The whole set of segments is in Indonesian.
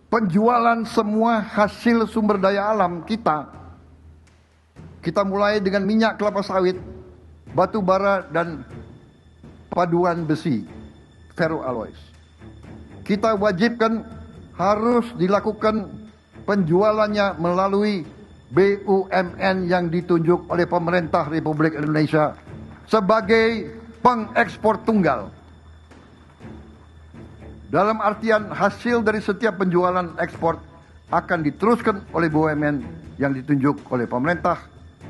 penjualan semua hasil sumber daya alam kita. Kita mulai dengan minyak kelapa sawit, batu bara, dan paduan besi, ferroalloys. Kita wajibkan harus dilakukan penjualannya melalui BUMN yang ditunjuk oleh pemerintah Republik Indonesia sebagai pengekspor tunggal. Dalam artian hasil dari setiap penjualan ekspor akan diteruskan oleh BUMN yang ditunjuk oleh pemerintah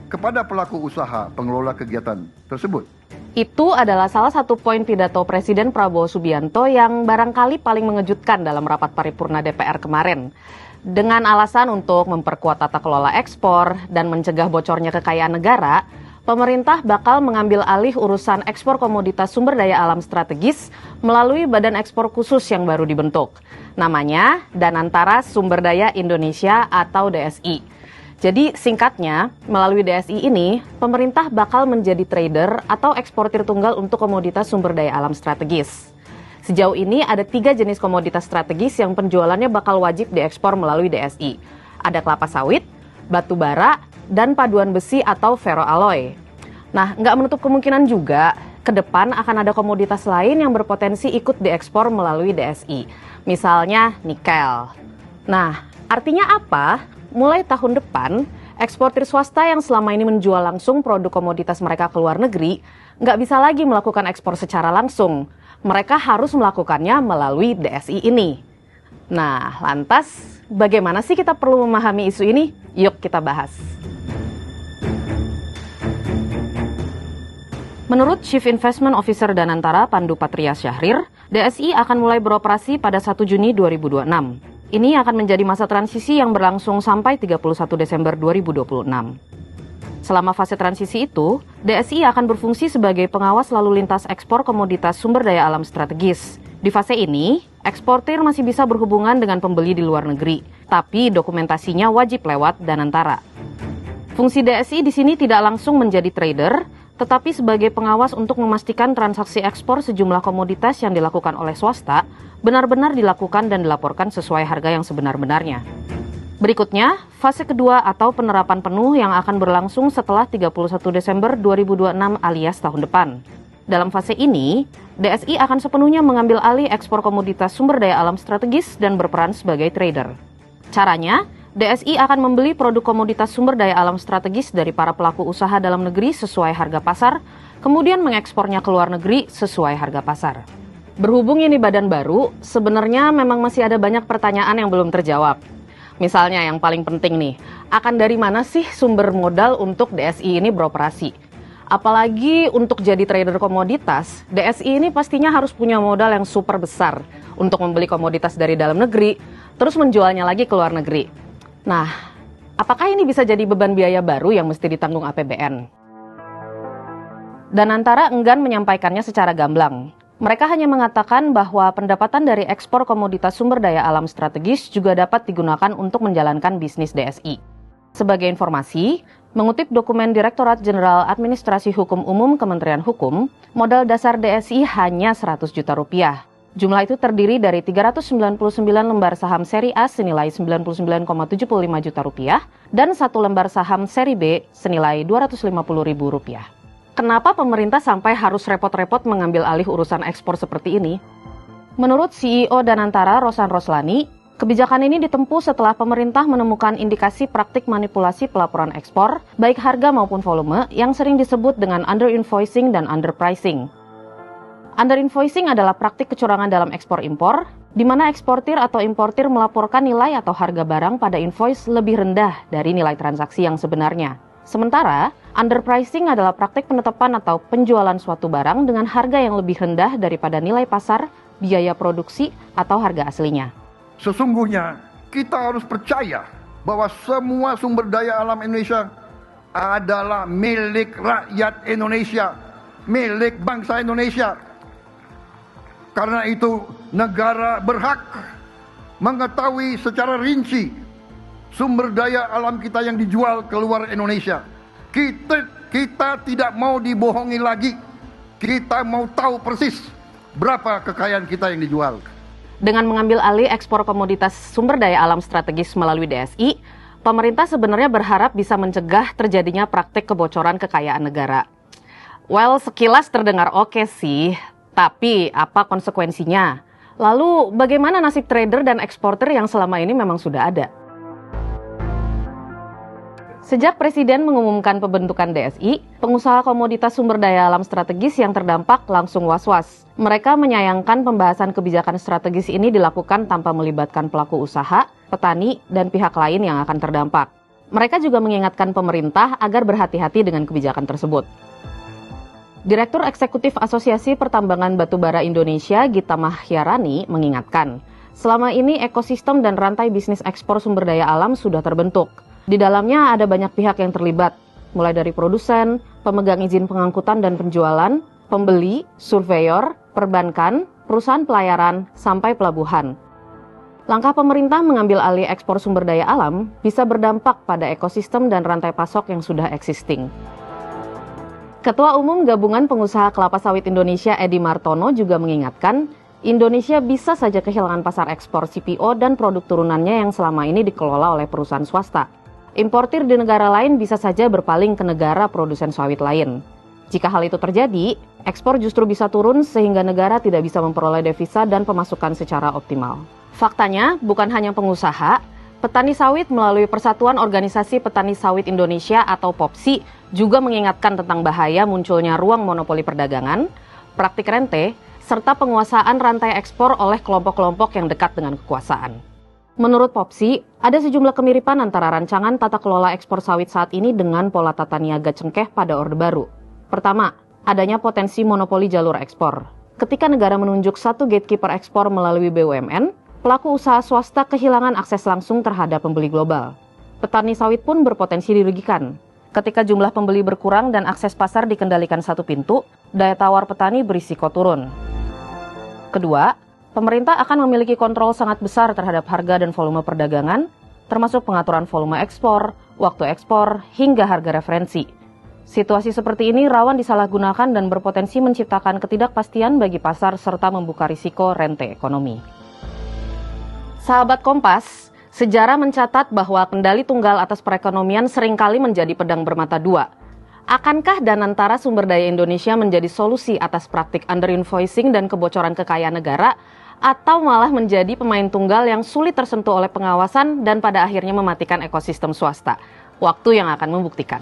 kepada pelaku usaha pengelola kegiatan tersebut. Itu adalah salah satu poin pidato Presiden Prabowo Subianto yang barangkali paling mengejutkan dalam rapat paripurna DPR kemarin. Dengan alasan untuk memperkuat tata kelola ekspor dan mencegah bocornya kekayaan negara, pemerintah bakal mengambil alih urusan ekspor komoditas sumber daya alam strategis melalui Badan Ekspor Khusus yang baru dibentuk. Namanya Danantara Sumber Daya Indonesia atau DSI. Jadi singkatnya, melalui DSI ini, pemerintah bakal menjadi trader atau eksportir tunggal untuk komoditas sumber daya alam strategis. Sejauh ini ada 3 jenis komoditas strategis yang penjualannya bakal wajib diekspor melalui DSI. Ada kelapa sawit, batu bara, dan paduan besi atau ferroalloy. Nah, nggak menutup kemungkinan juga ke depan akan ada komoditas lain yang berpotensi ikut diekspor melalui DSI. Misalnya nikel. Nah, artinya apa? Mulai tahun depan, eksportir swasta yang selama ini menjual langsung produk komoditas mereka ke luar negeri, nggak bisa lagi melakukan ekspor secara langsung. Mereka harus melakukannya melalui DSI ini. Nah, lantas bagaimana sih kita perlu memahami isu ini? Yuk kita bahas. Menurut Chief Investment Officer Danantara Pandu Patria Syahrir, DSI akan mulai beroperasi pada 1 Juni 2026. Ini akan menjadi masa transisi yang berlangsung sampai 31 Desember 2026. Selama fase transisi itu, DSI akan berfungsi sebagai pengawas lalu lintas ekspor komoditas sumber daya alam strategis. Di fase ini, eksportir masih bisa berhubungan dengan pembeli di luar negeri, tapi dokumentasinya wajib lewat Danantara. Fungsi DSI di sini tidak langsung menjadi trader, tetapi sebagai pengawas untuk memastikan transaksi ekspor sejumlah komoditas yang dilakukan oleh swasta benar-benar dilakukan dan dilaporkan sesuai harga yang sebenar-benarnya. Berikutnya, fase kedua atau penerapan penuh yang akan berlangsung setelah 31 Desember 2026 alias tahun depan. Dalam fase ini, DSI akan sepenuhnya mengambil alih ekspor komoditas sumber daya alam strategis dan berperan sebagai trader. Caranya, DSI akan membeli produk komoditas sumber daya alam strategis dari para pelaku usaha dalam negeri sesuai harga pasar, kemudian mengekspornya ke luar negeri sesuai harga pasar. Berhubung ini badan baru, sebenarnya memang masih ada banyak pertanyaan yang belum terjawab. Misalnya yang paling penting nih, akan dari mana sih sumber modal untuk DSI ini beroperasi? Apalagi untuk jadi trader komoditas, DSI ini pastinya harus punya modal yang super besar untuk membeli komoditas dari dalam negeri, terus menjualnya lagi ke luar negeri. Nah, apakah ini bisa jadi beban biaya baru yang mesti ditanggung APBN? Danantara enggan menyampaikannya secara gamblang. Mereka hanya mengatakan bahwa pendapatan dari ekspor komoditas sumber daya alam strategis juga dapat digunakan untuk menjalankan bisnis DSI. Sebagai informasi, mengutip dokumen Direktorat Jenderal Administrasi Hukum Umum Kementerian Hukum, modal dasar DSI hanya 100 juta rupiah. Jumlah itu terdiri dari 399 lembar saham seri A senilai 99,75 juta rupiah dan 1 lembar saham seri B senilai 250.000 rupiah. Kenapa pemerintah sampai harus repot-repot mengambil alih urusan ekspor seperti ini? Menurut CEO Danantara Rosan Roslani, kebijakan ini ditempuh setelah pemerintah menemukan indikasi praktik manipulasi pelaporan ekspor, baik harga maupun volume, yang sering disebut dengan under-invoicing dan underpricing. Under-invoicing adalah praktik kecurangan dalam ekspor-impor, di mana eksportir atau importir melaporkan nilai atau harga barang pada invoice lebih rendah dari nilai transaksi yang sebenarnya. Sementara, underpricing adalah praktik penetapan atau penjualan suatu barang dengan harga yang lebih rendah daripada nilai pasar, biaya produksi, atau harga aslinya. Sesungguhnya, kita harus percaya bahwa semua sumber daya alam Indonesia adalah milik rakyat Indonesia, milik bangsa Indonesia. Karena itu, negara berhak mengetahui secara rinci sumber daya alam kita yang dijual ke luar Indonesia. Kita tidak mau dibohongi lagi. Kita mau tahu persis berapa kekayaan kita yang dijual. Dengan mengambil alih ekspor komoditas sumber daya alam strategis melalui DSI, pemerintah sebenarnya berharap bisa mencegah terjadinya praktik kebocoran kekayaan negara. Well, sekilas terdengar oke sih, tapi apa konsekuensinya? Lalu bagaimana nasib trader dan eksporter yang selama ini memang sudah ada? Sejak Presiden mengumumkan pembentukan DSI, pengusaha komoditas sumber daya alam strategis yang terdampak langsung was-was. Mereka menyayangkan pembahasan kebijakan strategis ini dilakukan tanpa melibatkan pelaku usaha, petani, dan pihak lain yang akan terdampak. Mereka juga mengingatkan pemerintah agar berhati-hati dengan kebijakan tersebut. Direktur Eksekutif Asosiasi Pertambangan Batubara Indonesia, Gita Mahyarani, mengingatkan, selama ini ekosistem dan rantai bisnis ekspor sumber daya alam sudah terbentuk. Di dalamnya ada banyak pihak yang terlibat, mulai dari produsen, pemegang izin pengangkutan dan penjualan, pembeli, surveyor, perbankan, perusahaan pelayaran, sampai pelabuhan. Langkah pemerintah mengambil alih ekspor sumber daya alam bisa berdampak pada ekosistem dan rantai pasok yang sudah existing. Ketua Umum Gabungan Pengusaha Kelapa Sawit Indonesia Edi Martono juga mengingatkan, Indonesia bisa saja kehilangan pasar ekspor CPO dan produk turunannya yang selama ini dikelola oleh perusahaan swasta. Importir di negara lain bisa saja berpaling ke negara produsen sawit lain. Jika hal itu terjadi, ekspor justru bisa turun sehingga negara tidak bisa memperoleh devisa dan pemasukan secara optimal. Faktanya, bukan hanya pengusaha, petani sawit melalui Persatuan Organisasi Petani Sawit Indonesia atau POPSI juga mengingatkan tentang bahaya munculnya ruang monopoli perdagangan, praktik rente, serta penguasaan rantai ekspor oleh kelompok-kelompok yang dekat dengan kekuasaan. Menurut POPSI, ada sejumlah kemiripan antara rancangan tata kelola ekspor sawit saat ini dengan pola tata niaga cengkeh pada Orde Baru. Pertama, adanya potensi monopoli jalur ekspor. Ketika negara menunjuk satu gatekeeper ekspor melalui BUMN, pelaku usaha swasta kehilangan akses langsung terhadap pembeli global. Petani sawit pun berpotensi dirugikan. Ketika jumlah pembeli berkurang dan akses pasar dikendalikan satu pintu, daya tawar petani berisiko turun. Kedua, pemerintah akan memiliki kontrol sangat besar terhadap harga dan volume perdagangan, termasuk pengaturan volume ekspor, waktu ekspor, hingga harga referensi. Situasi seperti ini rawan disalahgunakan dan berpotensi menciptakan ketidakpastian bagi pasar serta membuka risiko rente ekonomi. Sahabat Kompas, sejarah mencatat bahwa kendali tunggal atas perekonomian seringkali menjadi pedang bermata dua. Akankah Danantara Sumber Daya Indonesia menjadi solusi atas praktik underinvoicing dan kebocoran kekayaan negara, atau malah menjadi pemain tunggal yang sulit tersentuh oleh pengawasan dan pada akhirnya mematikan ekosistem swasta? Waktu yang akan membuktikan.